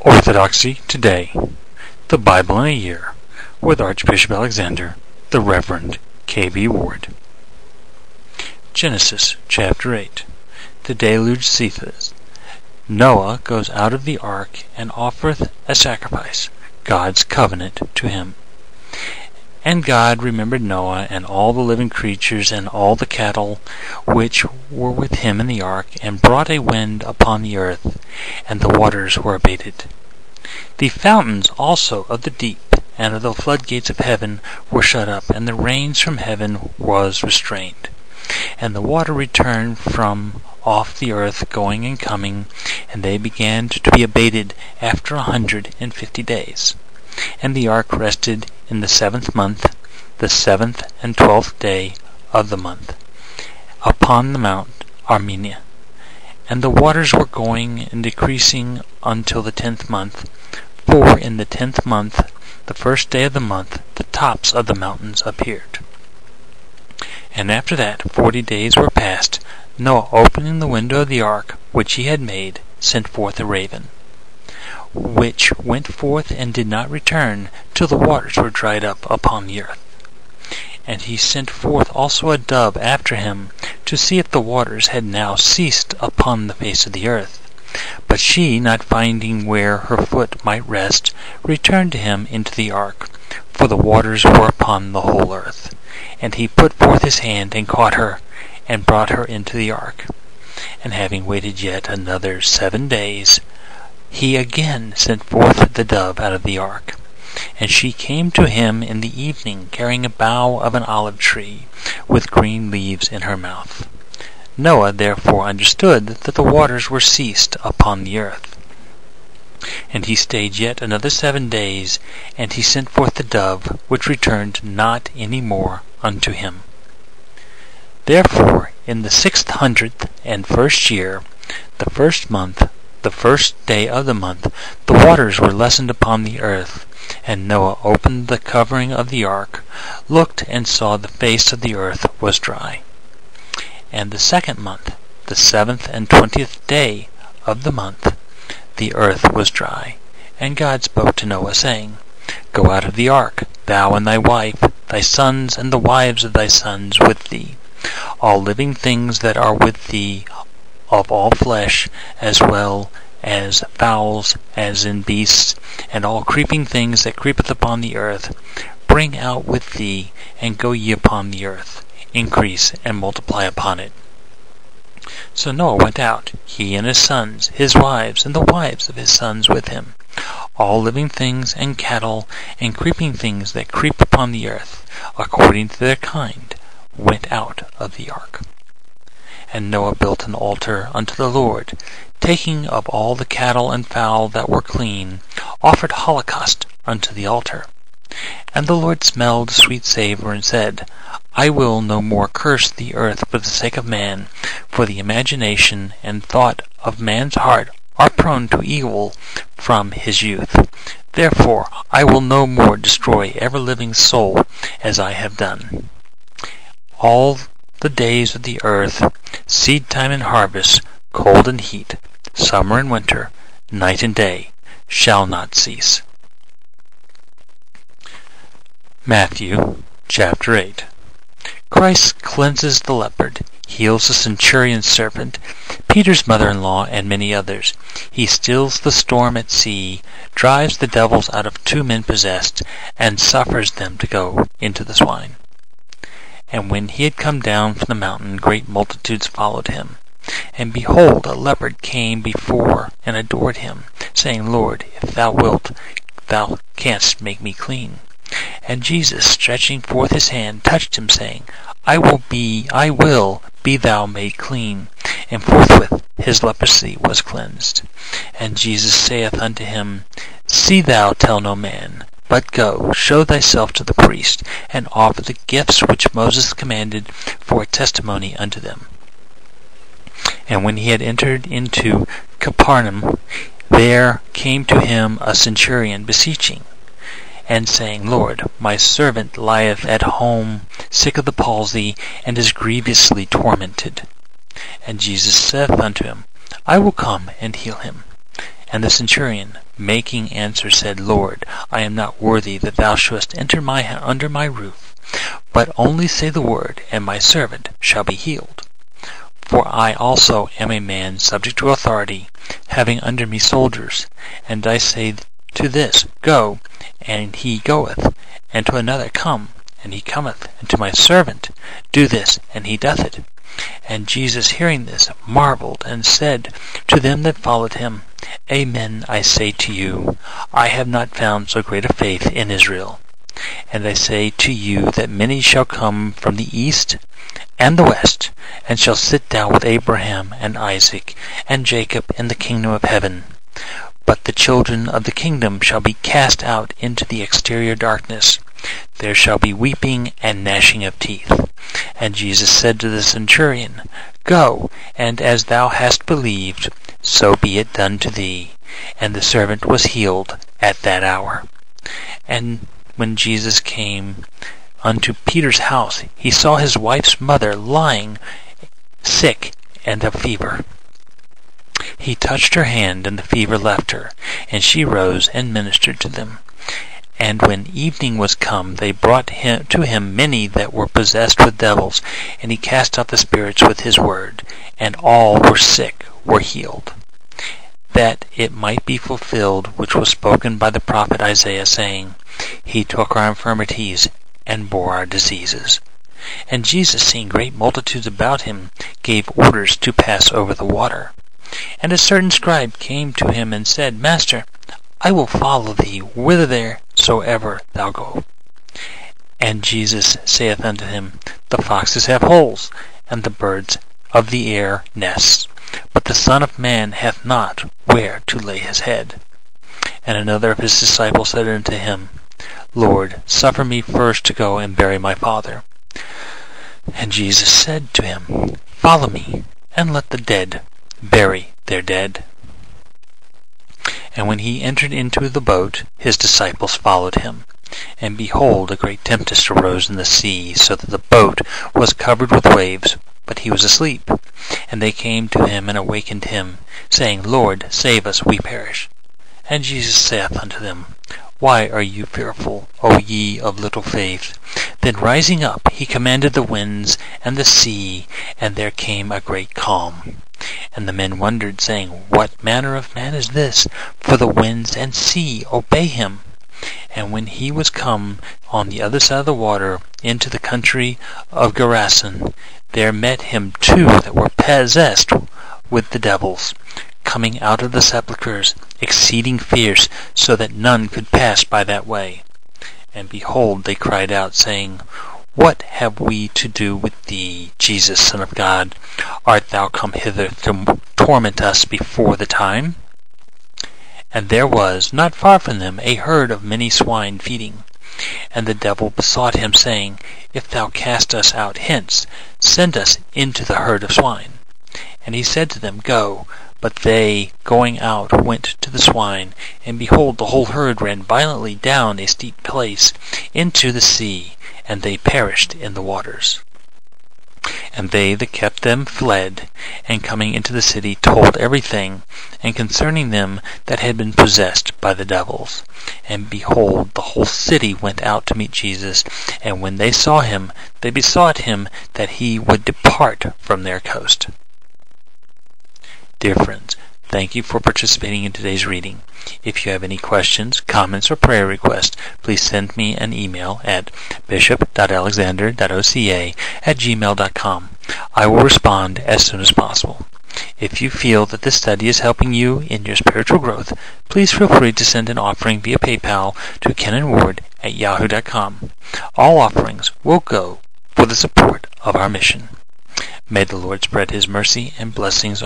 Orthodoxy Today, the Bible in a Year, with Archbishop Alexander, the Reverend K.B. Ward. Genesis chapter 8. The deluge ceaseth. Noah goes out of the ark and offereth a sacrifice, God's covenant to him. And God remembered Noah and all the living creatures and all the cattle which were with him in the ark, and brought a wind upon the earth, and the waters were abated. The fountains also of the deep and of the floodgates of heaven were shut up, and the rains from heaven was restrained. And the water returned from off the earth, going and coming, and they began to be abated after 150 days. And the ark rested in the 7th month, the 7th and 12th day of the month, upon the mount Armenia. And the waters were going and decreasing until the 10th month. For in the 10th month, the 1st day of the month, the tops of the mountains appeared. And after that 40 days were past, Noah, opening the window of the ark which he had made, sent forth a raven, which went forth and did not return till the waters were dried up upon the earth. And he sent forth also a dove after him, to see if the waters had now ceased upon the face of the earth. But she, not finding where her foot might rest, returned to him into the ark, for the waters were upon the whole earth. And he put forth his hand and caught her, and brought her into the ark. And having waited yet another 7 days, he again sent forth the dove out of the ark. And she came to him in the evening, carrying a bough of an olive tree, with green leaves in her mouth. Noah therefore understood that the waters were ceased upon the earth. And he stayed yet another 7 days, and he sent forth the dove, which returned not any more unto him. Therefore in the 601st year, the 1st month, the 1st day of the month, the waters were lessened upon the earth. And Noah opened the covering of the ark, looked, and saw the face of the earth was dry. And the 2nd month, the 7th and 20th day of the month, the earth was dry. And God spoke to Noah, saying, Go out of the ark, thou and thy wife, thy sons and the wives of thy sons with thee, all living things that are with thee, of all flesh, as well as fowls, as in beasts, and all creeping things that creepeth upon the earth, bring out with thee, and go ye upon the earth, increase and multiply upon it. So Noah went out, he and his sons, his wives, and the wives of his sons with him. All living things and cattle, and creeping things that creep upon the earth, according to their kind, went out of the ark. And Noah built an altar unto the Lord, taking of all the cattle and fowl that were clean, offered holocaust unto the altar. And the Lord smelled a sweet savour, and said, I will no more curse the earth for the sake of man, for the imagination and thought of man's heart are prone to evil from his youth. Therefore I will no more destroy every living soul, as I have done. All the days of the earth, seed time and harvest, cold and heat, summer and winter, night and day, shall not cease. Matthew chapter 8. Christ cleanses the leopard, heals the centurion's servant, Peter's mother-in-law, and many others. He stills the storm at sea, drives the devils out of 2 men possessed, and suffers them to go into the swine. And when he had come down from the mountain, great multitudes followed him. And behold, a leopard came before and adored him, saying, Lord, if thou wilt, thou canst make me clean. And Jesus, stretching forth his hand, touched him, saying, I will be thou made clean. And forthwith his leprosy was cleansed. And Jesus saith unto him, See thou tell no man, but go, show thyself to the priest, and offer the gifts which Moses commanded for a testimony unto them. And when he had entered into Capernaum, there came to him a centurion beseeching, and saying, Lord, my servant lieth at home, sick of the palsy, and is grievously tormented. And Jesus saith unto him, I will come and heal him. And the centurion, making answer, said, Lord, I am not worthy that thou shouldest enter under my roof, but only say the word, and my servant shall be healed. For I also am a man subject to authority, having under me soldiers. And I say to this, Go, and he goeth, and to another, Come, and he cometh, and to my servant, Do this, and he doth it. And Jesus, hearing this, marveled, and said to them that followed him, Amen, I say to you, I have not found so great a faith in Israel. And I say to you that many shall come from the east and the west, and shall sit down with Abraham and Isaac and Jacob in the kingdom of heaven. But the children of the kingdom shall be cast out into the exterior darkness. There shall be weeping and gnashing of teeth. And Jesus said to the centurion, Go, and as thou hast believed, so be it done to thee. And the servant was healed at that hour. And when Jesus came unto Peter's house, he saw his wife's mother lying sick and of fever. He touched her hand, and the fever left her, and she rose and ministered to them. And when evening was come, they brought to him many that were possessed with devils, and he cast out the spirits with his word, and all were sick were healed. That it might be fulfilled which was spoken by the prophet Isaiah, saying, He took our infirmities and bore our diseases. And Jesus, seeing great multitudes about him, gave orders to pass over the water. And a certain scribe came to him and said, Master, I will follow thee whithersoever thou go. And Jesus saith unto him, The foxes have holes, and the birds of the air nests, but the Son of Man hath not where to lay his head. And another of his disciples said unto him, Lord, suffer me first to go and bury my father. And Jesus said to him, Follow me, and let the dead bury their dead. And when he entered into the boat, his disciples followed him. And behold, a great tempest arose in the sea, so that the boat was covered with waves, but he was asleep. And they came to him and awakened him, saying, Lord, save us, we perish. And Jesus saith unto them, Why are you fearful, O ye of little faith? Then rising up, he commanded the winds and the sea, and there came a great calm. And the men wondered, saying, What manner of man is this? For the winds and sea obey him. And when he was come on the other side of the water, into the country of Gerasen, there met him two that were possessed with the devils, coming out of the sepulchres, exceeding fierce, so that none could pass by that way. And behold, they cried out, saying, What have we to do with thee, Jesus, Son of God? Art thou come hither to torment us before the time? And there was, not far from them, a herd of many swine feeding. And the devil besought him, saying, If thou cast us out hence, send us into the herd of swine. And he said to them, Go. But they, going out, went to the swine, and behold, the whole herd ran violently down a steep place into the sea, and they perished in the waters. And they that kept them fled, and coming into the city told everything, and concerning them that had been possessed by the devils. And behold, the whole city went out to meet Jesus, and when they saw him, they besought him that he would depart from their coast. Dear friends, thank you for participating in today's reading. If you have any questions, comments, or prayer requests, please send me an email at bishop.alexander.oca@gmail.com. I will respond as soon as possible. If you feel that this study is helping you in your spiritual growth, please feel free to send an offering via PayPal to kenandward@yahoo.com. All offerings will go for the support of our mission. May the Lord spread his mercy and blessings